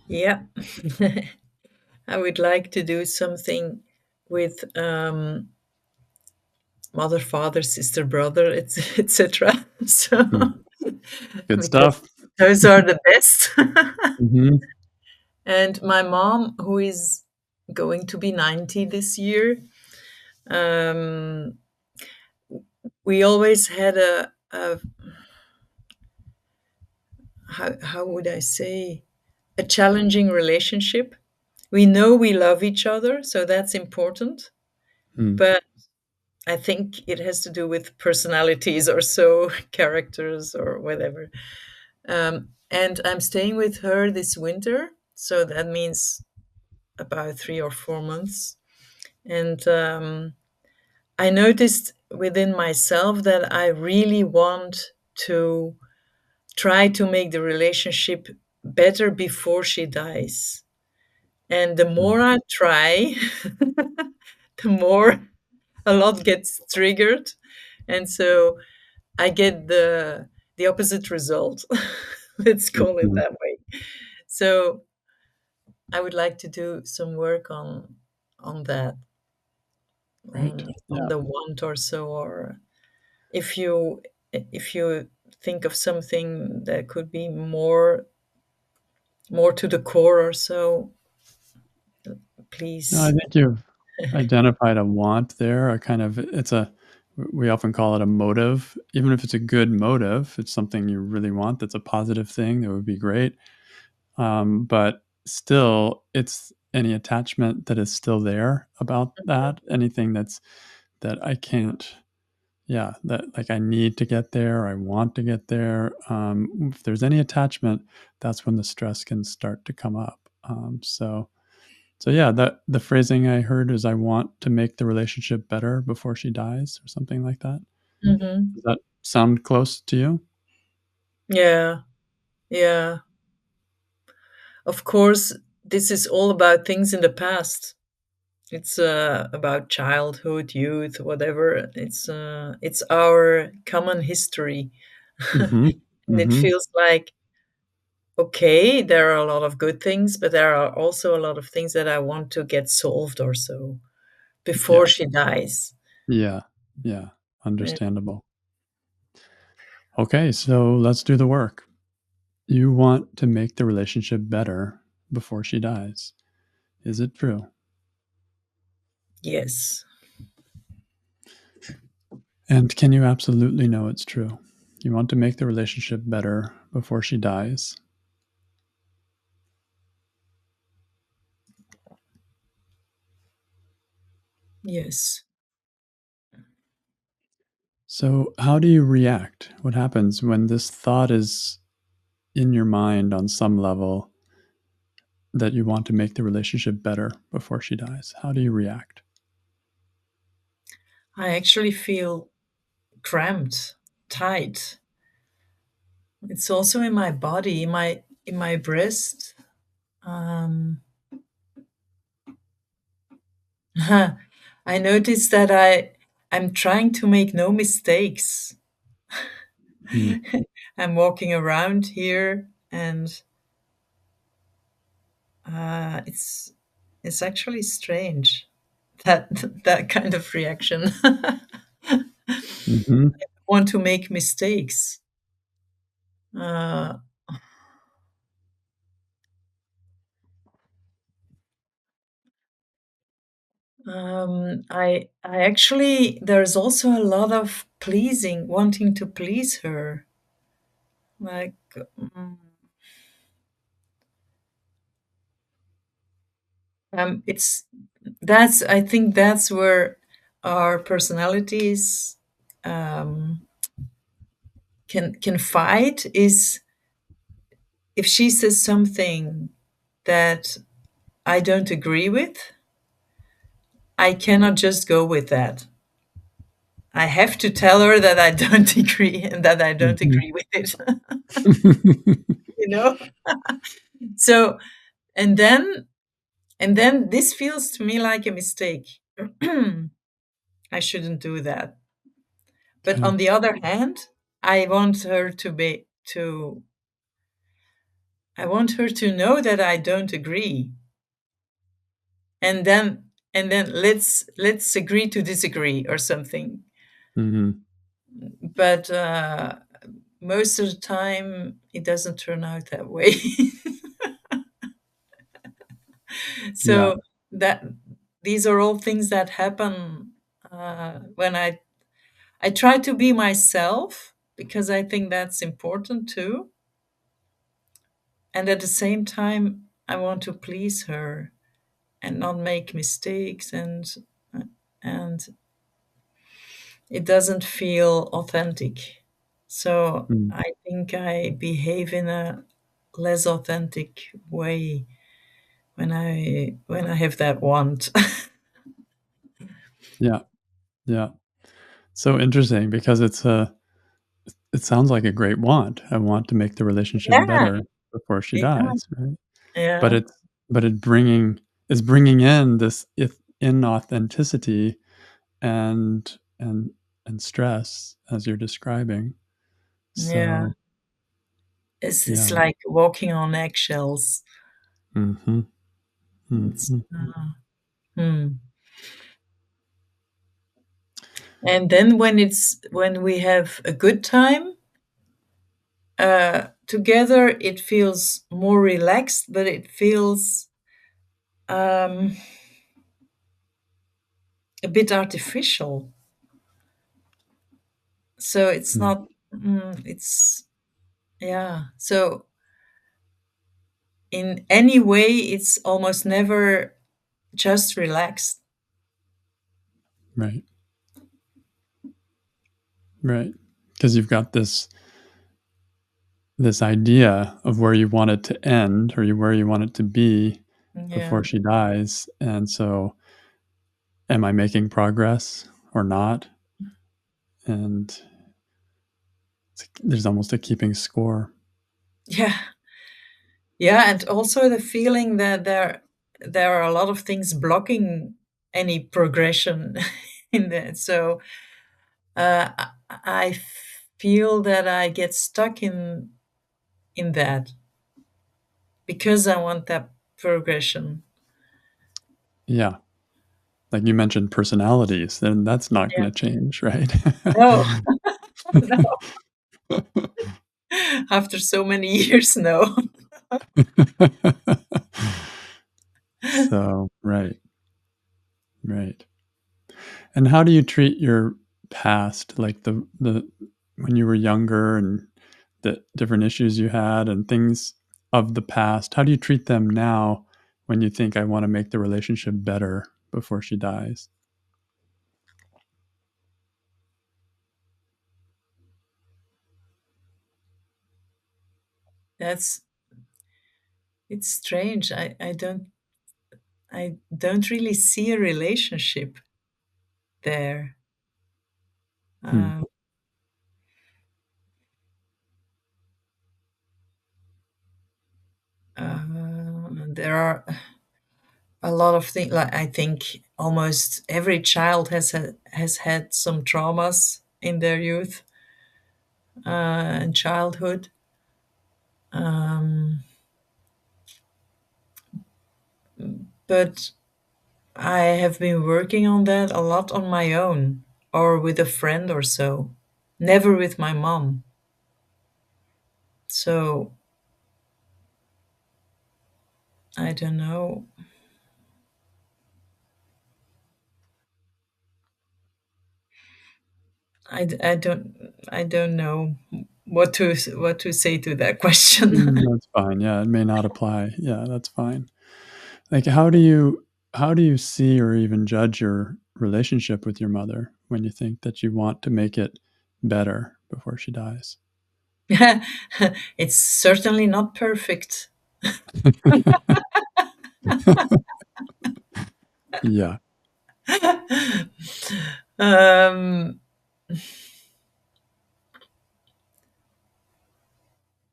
Yeah. I would like to do something with mother, father, sister, brother, etc. So, Hmm. Good because stuff. those are the best. Hmm. And my mom, who is going to be 90 this year, um, we always had a how would I say, a challenging relationship. We know we love each other, so that's important. Hmm. But I think it has to do with personalities or so, characters or whatever. And I'm staying with her this winter, so that means about 3 or 4 months. And I noticed within myself that I really want to try to make the relationship better before she dies. And the more I try, the more a lot gets triggered. And so I get the opposite result. Let's call it Hmm. that way. So I would like to do some work on that, Right. on Yeah. the want or so, or if you think of something that could be more to the core or so, No, I please. think you've identified a want there. A kind of it's a we often call it a motive. Even if it's a good motive, it's something you really want. That's a positive thing. That would be great. But still, it's any attachment that is still there about that. Anything that I can't. Yeah, that like I need to get there. I want to get there. If there's any attachment, that's when the stress can start to come up. So yeah, that the phrasing I heard is I want to make the relationship better before she dies or something like that. Hmm. Does that sound close to you? Yeah, yeah. Of course, this is all about things in the past. It's about childhood, youth, whatever. It's our common history, Mhm. and it Mhm. feels like, okay, there are a lot of good things, but there are also a lot of things that I want to get solved or so Yeah. before she dies. Yeah. Yeah. Yeah. Understandable. Okay, so let's do the work. You want to make the relationship better before she dies. Is it true? Yes, And can you absolutely know it's true? You want to make the relationship better before she dies. yes. So, how do you react? What happens when this thought is in your mind on some level that you want to make the relationship better before she dies? How do you react? I actually feel cramped, tight. It's also in my body, in my breast. Um, I noticed that I'm trying to make no mistakes. Hmm. I'm walking around here, and it's actually strange that that kind of reaction. Hmm. Want to make mistakes. Uh, I actually, there's also a lot of pleasing, wanting to please her. Like, mm, it's that's I think that's where our personalities um, can fight. Is if she says something that I don't agree with, I cannot just go with that. I have to tell her that I don't agree and that I don't Hmm. agree with it. you know. So and then this feels to me like a mistake. I shouldn't do that. But Okay. on the other hand, I want her to be to I want her to know that I don't agree, and then let's agree to disagree or something. Hmm. But most of the time, it doesn't turn out that way. Yeah. So that these are all things that happen when I try to be myself, because I think that's important too, and at the same time I want to please her and not make mistakes, and it doesn't feel authentic. So Mm. I think I behave in a less authentic way when I have that want. Yeah. Yeah. So interesting because it sounds like a great want. I want to make the relationship Yeah, better before she yeah, dies, right? But yeah, it's but it bringing is bringing in this if inauthenticity and and stress as you're describing. yeah. So, It's yeah. like walking on eggshells. Mhm. It's, Mhm. hmm. And then when we have a good time together, it feels more relaxed, but it feels um, a bit artificial. So it's Mm. not. It's yeah. So in any way, it's almost never just relaxed. Right. Right. Because you've got this idea of where you want it to end or where you want it to be before Yeah, she dies. And so, am I making progress or not? And there's almost a keeping score. yeah, yeah, and also the feeling that there are a lot of things blocking any progression in that. So I feel that I get stuck in that because I want that progression. Yeah. Like you mentioned personalities, then that's not Yeah. going to change, right? No, no. After so many years, no. So, right, right. And how do you treat your past, like the when you were younger and the different issues you had and things of the past? How do you treat them now when you think I want to make the relationship better before she dies? That's it's strange. I don't really see a relationship there. Hmm. Uh, there are a lot of things. Like I think almost every child has had some traumas in their youth and childhood. Um, but I have been working on that a lot on my own or with a friend or so, never with my mom. So I don't know. I don't know what to say to that question. That's fine. Yeah, it may not apply. Yeah, that's fine. Like, how do you see or even judge your relationship with your mother when you think that you want to make it better before she dies? It's certainly not perfect. Yeah. um,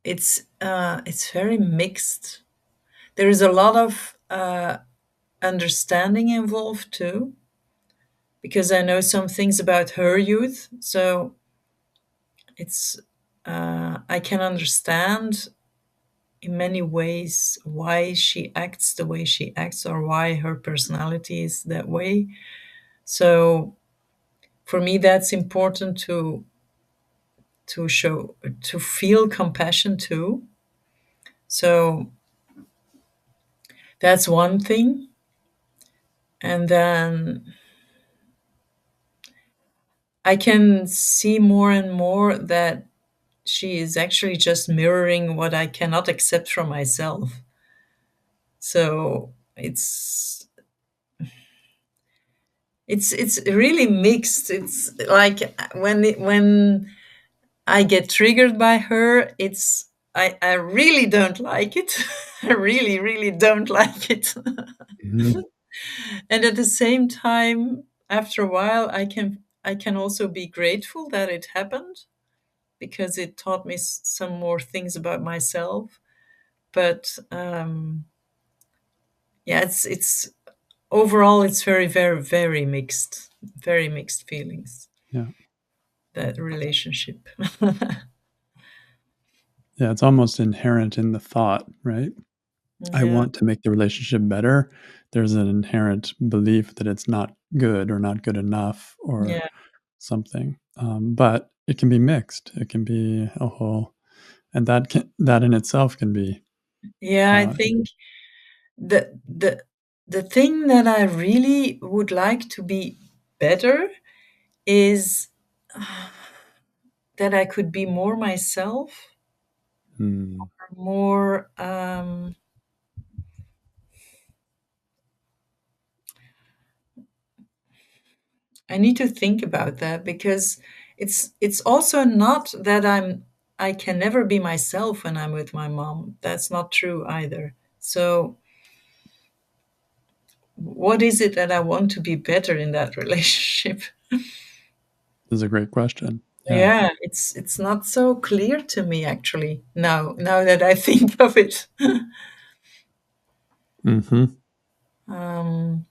it's very mixed. There is a lot of understanding involved too, because I know some things about her youth. So it's I can understand in many ways why she acts the way she acts or why her personality is that way. So for me, that's important to show, to feel compassion too. So that's one thing. And then I can see more and more that she is actually just mirroring what I cannot accept from myself. So it's really mixed. It's like when I get triggered by her, I really don't like it. I really don't like it. Mhm. And at the same time, after a while, I can also be grateful that it happened because it taught me some more things about myself. But yeah, it's overall it's very mixed, very mixed feelings, Yeah. that relationship. Yeah, it's almost inherent in the thought, right? I Yeah, want to make the relationship better. There's an inherent belief that it's not good or not good enough or yeah, something. But it can be mixed. It can be a whole, and that in itself can be. yeah. I Uh, think the thing that I really would like to be better is that I could be more myself, hmm, more. I need to think about that because it's also not that I can never be myself when I'm with my mom. That's not true either. So what is it that I want to be better in that relationship? this is a great question. Yeah. Yeah, it's not so clear to me actually now that I think of it. Hmm. um,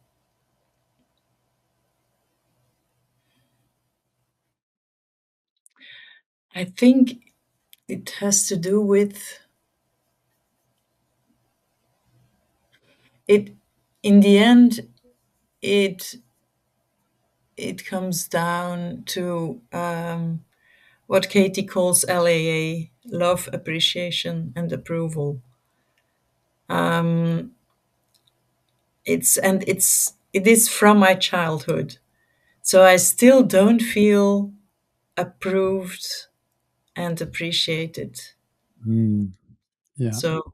I think it has to do with it. In the end, it it comes down to what Katie calls LAA, love, appreciation, and approval. Um, it is from my childhood, so I still don't feel approved and appreciated. Mm, yeah. So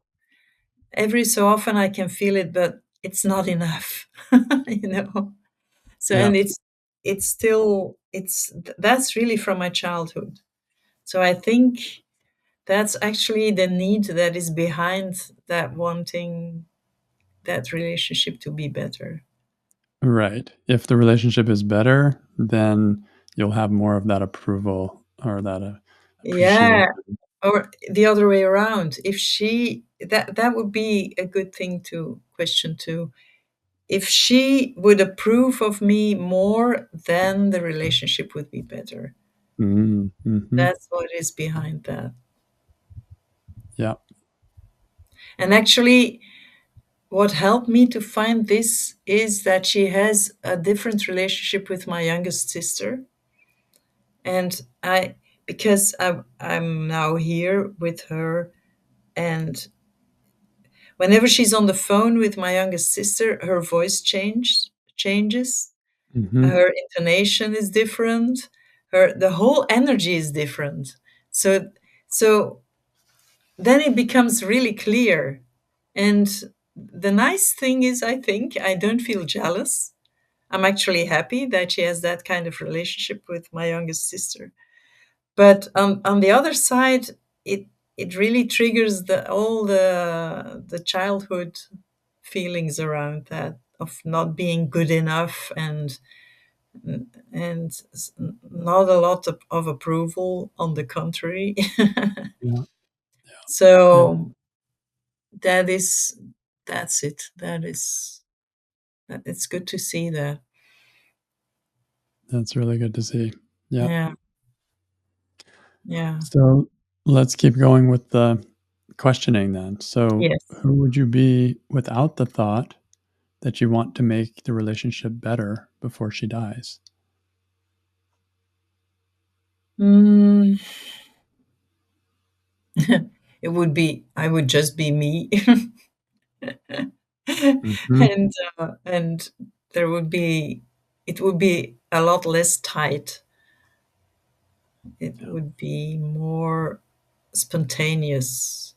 every so often I can feel it, but it's not enough, you know. So Yeah. and it's still that's really from my childhood. So I think that's actually the need that is behind that wanting that relationship to be better. Right. If the relationship is better, then you'll have more of that approval or that appreciation. Yeah, or the other way around. If she that would be a good thing to question too. If she would approve of me more, then the relationship would be better. Mm, hmm. That's what is behind that. Yeah. And actually, what helped me to find this is that she has a different relationship with my youngest sister. And because I'm now here with her, and whenever she's on the phone with my youngest sister, her voice changes. Hmm. Her intonation is different. The whole energy is different. So then it becomes really clear. And the nice thing is, I think I don't feel jealous. I'm actually happy that she has that kind of relationship with my youngest sister. But on the other side, it it really triggers all the childhood feelings around that of not being good enough and not a lot of approval. On the contrary, Yeah. Yeah. so that is that's it. It's good to see that. That's really good to see. Yeah. Yeah, yeah, So let's keep going with the questioning then. So, Yes. who would you be without the thought that you want to make the relationship better before she dies? Mm, it would be I would just be me. Mhm. And there would be it would be a lot less tight. It Yeah. would be more spontaneous,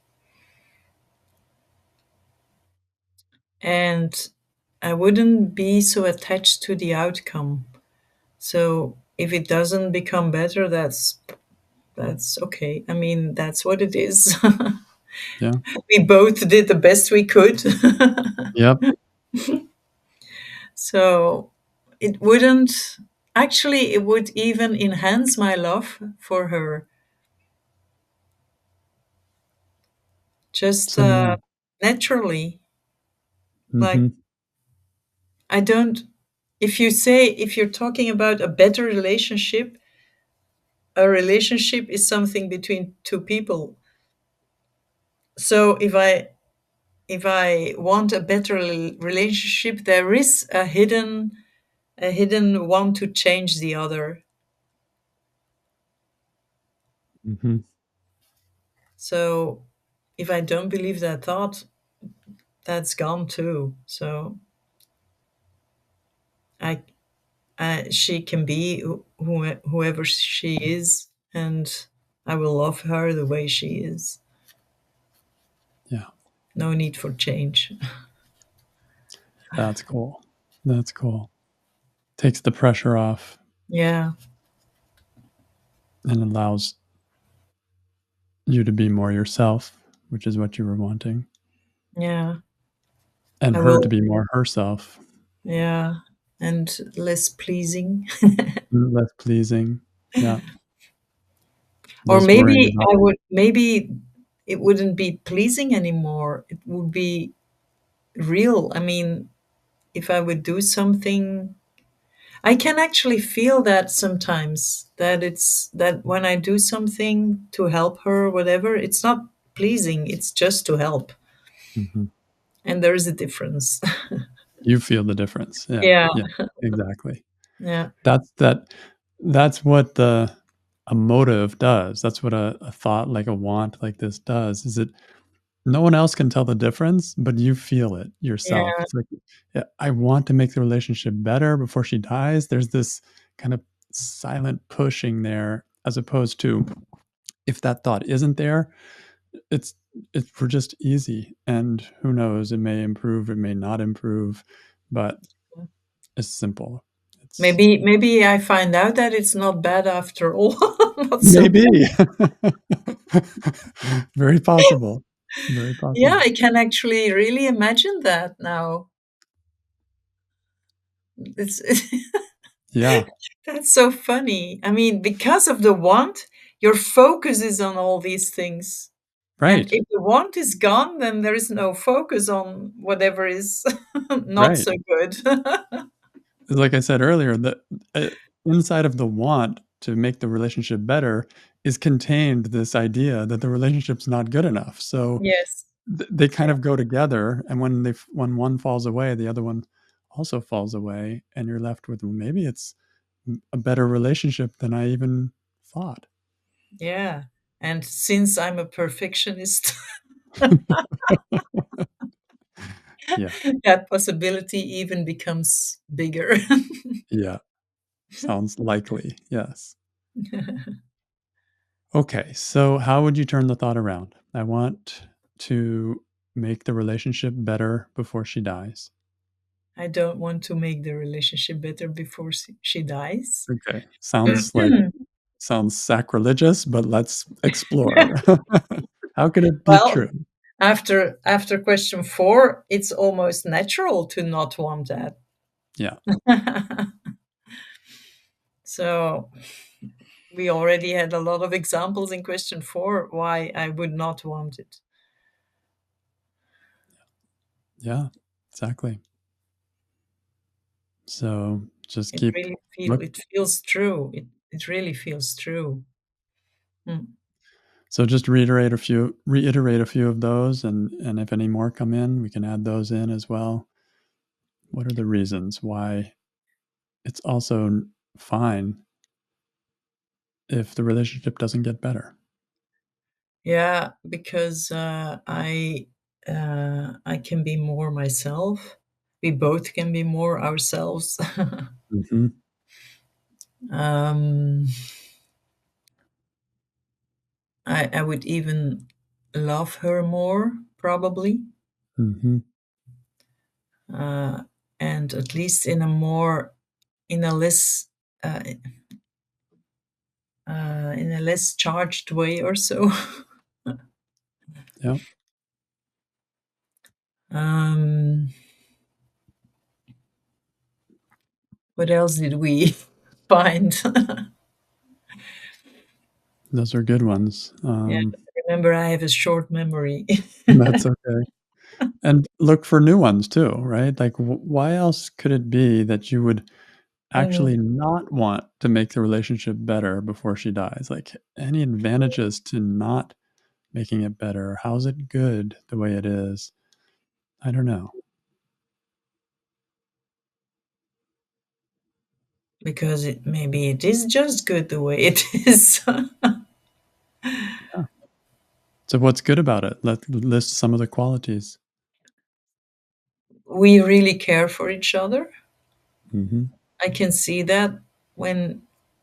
and I wouldn't be so attached to the outcome. So if it doesn't become better, that's okay. I mean, that's what it is. Yeah. We both did the best we could. Yep. So it wouldn't actually, it would even enhance my love for her. Just So yeah. naturally. Like, Mhm. I don't, if you say, if you're talking about a better relationship, a relationship is something between two people. So if I want a better relationship, there is a hidden want to change the other. Mhm. So if I don't believe that thought, that's gone too. So I, she can be whoever she is, and I will love her the way she is. Yeah. No need for change. That's cool. That's cool. Takes the pressure off Yeah, and allows you to be more yourself, which is what you were wanting, yeah. and I her to will. be more herself, Yeah, and less pleasing. less pleasing. Yeah. Or Less worrying maybe about. maybe it wouldn't be pleasing anymore. It would be real. I mean, if I would do something, I can actually feel that sometimes, that it's that when I do something to help her or whatever, it's not pleasing, it's just to help. Mhm. And there is a difference. You feel the difference. Yeah. Yeah, Yeah. Exactly. yeah, That's that's what a motive does. That's what a thought like a want like this does, is it no one else can tell the difference, but you feel it yourself. yeah, It's like, yeah, I want to make the relationship better before she dies. There's this kind of silent pushing there, as opposed to if that thought isn't there, it's we're just easy. And who knows, it may improve, it may not improve, but it's simple. It's maybe I find out that it's not bad after all. Not so maybe bad. very possible. Very Yeah, possible. I can actually really imagine that now. It's Yeah. that's so funny. I mean, because of the want, your focus is on all these things. And Right. if the want is gone, then there is no focus on whatever is not Right. so good. Like I said earlier, the inside of the want to make the relationship better is contained this idea that the relationship's not good enough. So Yes. they kind of go together, and when when one falls away, the other one also falls away, and you're left with, "Well, maybe it's a better relationship than I even thought." Yeah. And since I'm a perfectionist, Yeah, that possibility even becomes bigger. yeah, sounds likely. Yes. Okay, so how would you turn the thought around? I want to make the relationship better before she dies. I don't want to make the relationship better before she dies. Okay, sounds sacrilegious, but let's explore. How could it be Well, true? after question 4, it's almost natural to not want that. Yeah, So we already had a lot of examples in question 4 why I would not want it. yeah, exactly. So just It keep really look feels true. It really feels true. Mm. So just reiterate a few of those, and if any more come in, we can add those in as well. What are the reasons why it's also fine if the relationship doesn't get better? Yeah, because I can be more myself. We both can be more ourselves. Mhm, um, I would even love her more, probably, mhm, uh, and at least in a more in a less uh, in a less charged way or so. yep, um, what else did we find? those are good ones. Yeah, remember I have a short memory. That's okay. And look for new ones too, right? Like, why else could it be that you would Mm, actually not want to make the relationship better before she dies? Like, any advantages to not making it better? How's it good the way it is? I don't know. because maybe it is just good the way it is. Yeah. So what's good about it? Let list some of the qualities. We really care for each other. Mhm. I can see that when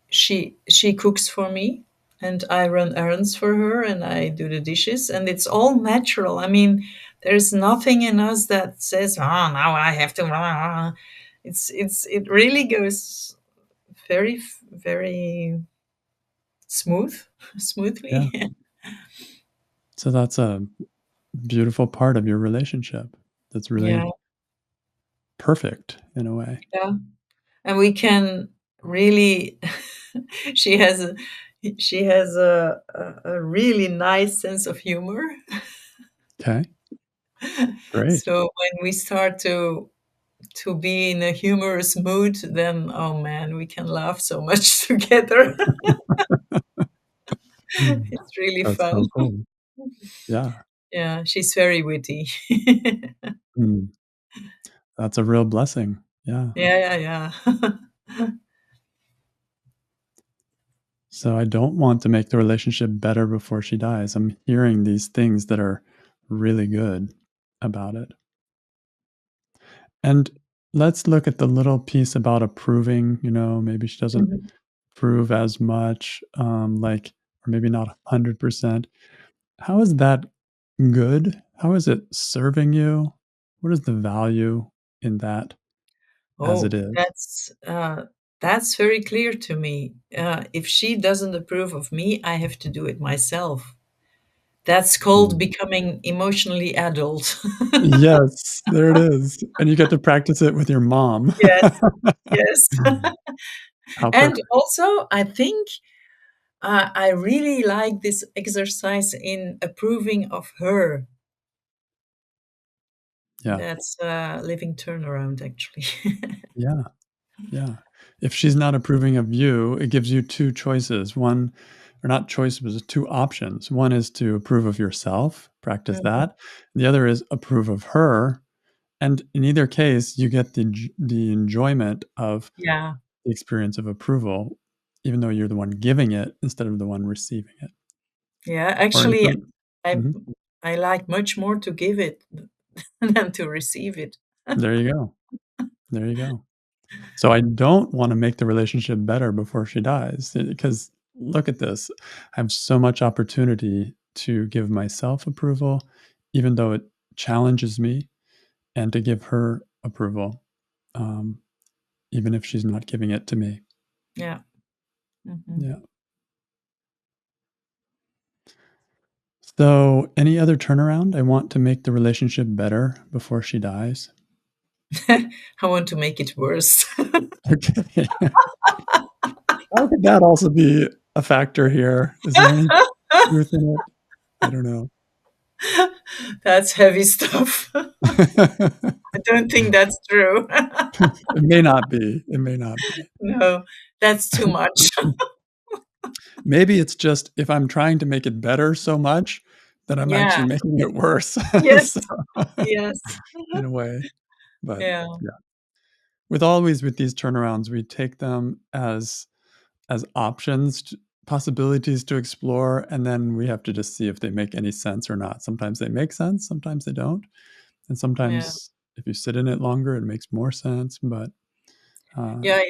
she cooks for me and I run errands for her and I do the dishes and it's all natural. I mean, there's nothing in us that says, "Oh, now I have to." It really goes very smooth, Yeah. smoothly. So that's a beautiful part of your relationship. That's Yeah, really perfect in a way. yeah. And we can really she has a a really nice sense of humor. Okay, great. So when we start to be in a humorous mood, then oh man, we can laugh so much together. Mm. It's really That's fun. so cool. Yeah. Yeah, she's very witty. Mm. That's a real blessing. Yeah. Yeah, yeah, yeah. So I don't want to make the relationship better before she dies. I'm hearing these things that are really good about it. And let's look at the little piece about approving. Maybe she doesn't Mhm. approve as much, like, or maybe not 100%. How is that good? How is it serving you? What is the value in that as it Oh, is? that's very clear to me. If she doesn't approve of me, I have to do it myself. That's called Mm. becoming emotionally adult. Yes, there it is. And you get to practice it with your mom. Yes, yes. How And perfect. also, I think I really like this exercise in approving of her. Yeah. That's living turnaround, actually. Yeah. Yeah. If she's not approving of you, it gives you 2 choices. One, or not choices, but 2 options. One is to approve of yourself, practice Mhm. that. The other is approve of her, and in either case, you get the enjoyment of Yeah, the experience of approval, even though you're the one giving it instead of the one receiving it. yeah. Or in Actually, some I Mhm. I like much more to give it than to receive it. There you go. There you go. So I don't wanna make the relationship better before she dies, because look at this. I have so much opportunity to give myself approval, even though it challenges me, and to give her approval, um, even if she's not giving it to me. Yeah. Mhm. Yeah. So, any other turnaround? I want to make the relationship better before she dies. I want to make it worse. Okay. How could that also be a factor here? Is there any truth in it? I don't know. That's heavy stuff. I don't think that's true. It may not be. It may not be. No, that's too much. Maybe it's just if I'm trying to make it better so much that I'm Yeah. actually making it worse. Yes. So, Yes. in a way, but Yeah. yeah. With these turnarounds, we take them as options, possibilities to explore, and then we have to just see if they make any sense or not. Sometimes they make sense, sometimes they don't, and Yeah. sometimes if you sit in it longer, it makes more sense. But uh, Yeah,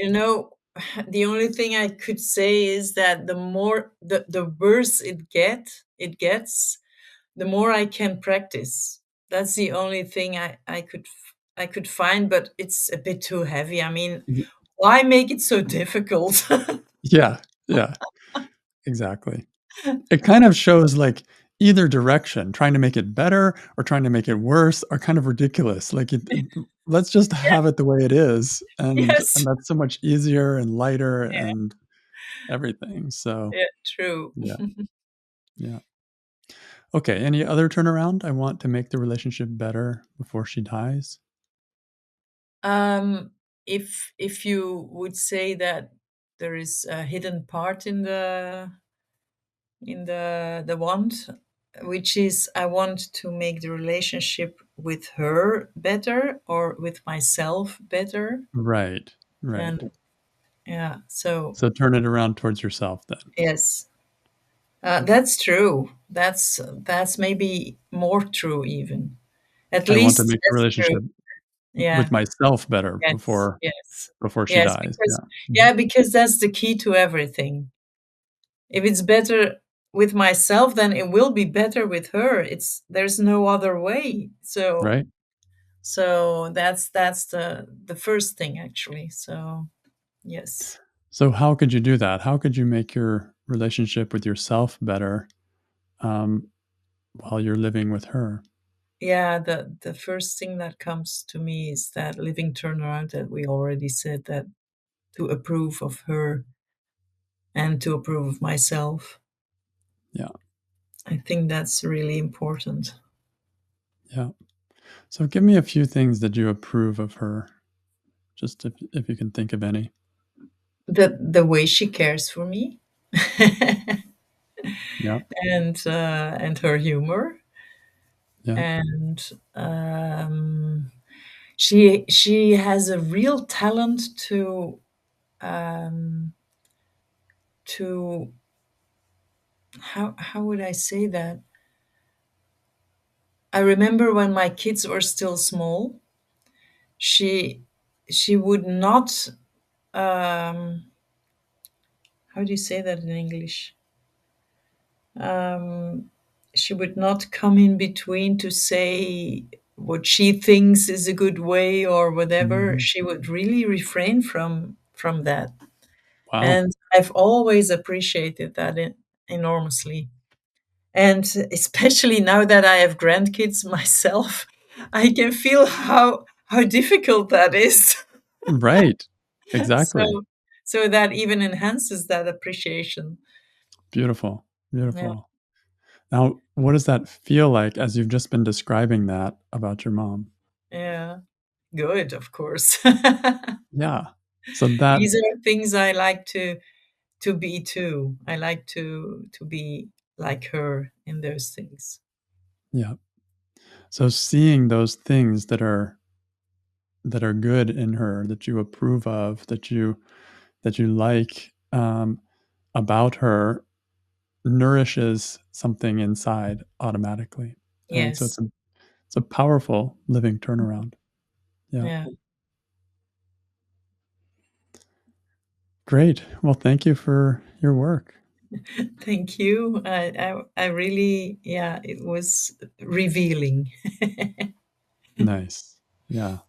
the only thing I could say is that the worse it gets, the more I can practice. That's the only thing I could find, but it's a bit too heavy. I mean, y- why make it so difficult? yeah, yeah, exactly. It kind of shows like either direction, trying to make it better or trying to make it worse are kind of ridiculous. Let's just Yeah, have it the way it is, and yes. that's so much easier and lighter and everything. So Yeah, true. yeah, yeah. Okay. Any other turnaround? I want to make the relationship better before she dies. Um, if you would say that there is a hidden part in the want, which is I want to make the relationship with her better or with myself better. Right. Right. And yeah, so So turn it around towards yourself then. yes, that's true. That's maybe more true even. At I want to least make the that's true. relationship with Yeah. myself better Yes. Yes. before she Yes. dies. Because Yeah. Mhm. yeah, because that's the key to everything. If it's better with myself, then it will be better with her. There's no other way. So Right. so that's the first thing actually. So yes. So how could you do that? How could you make your relationship with yourself better um, while you're living with her? Yeah, the first thing that comes to me is that living turnaround that we already said, that to approve of her and to approve of myself. Yeah. I think that's really important. Yeah. So give me a few things that you approve of her, just if you can think of any. The way she cares for me Yeah. and her humor, Yeah. and she has a real talent um, to how would I say that? I remember when my kids were still small, she she would not how do you say that in English? Um, she would not come in between to say what she thinks is a good way or whatever. Mhm. She would really refrain from that, Wow. and I've always appreciated that enormously. And especially now that I have grandkids myself, I can feel how difficult that is. Right. Exactly. So so that even enhances that appreciation. Beautiful. Yeah, Beautiful. Now, what does that feel like as you've just been describing that about your mom? yeah. Good, of course. Yeah. So that These are things I like to be too. I like to be like her in those things. yeah. So seeing those things that are good in her, that you approve of, that you like about her, nourishes something inside automatically, and so Yes. it's a powerful living turnaround. Yeah, Yeah. great. Well, thank you for your work. Thank you. I really, yeah, it was revealing. Nice. Yeah.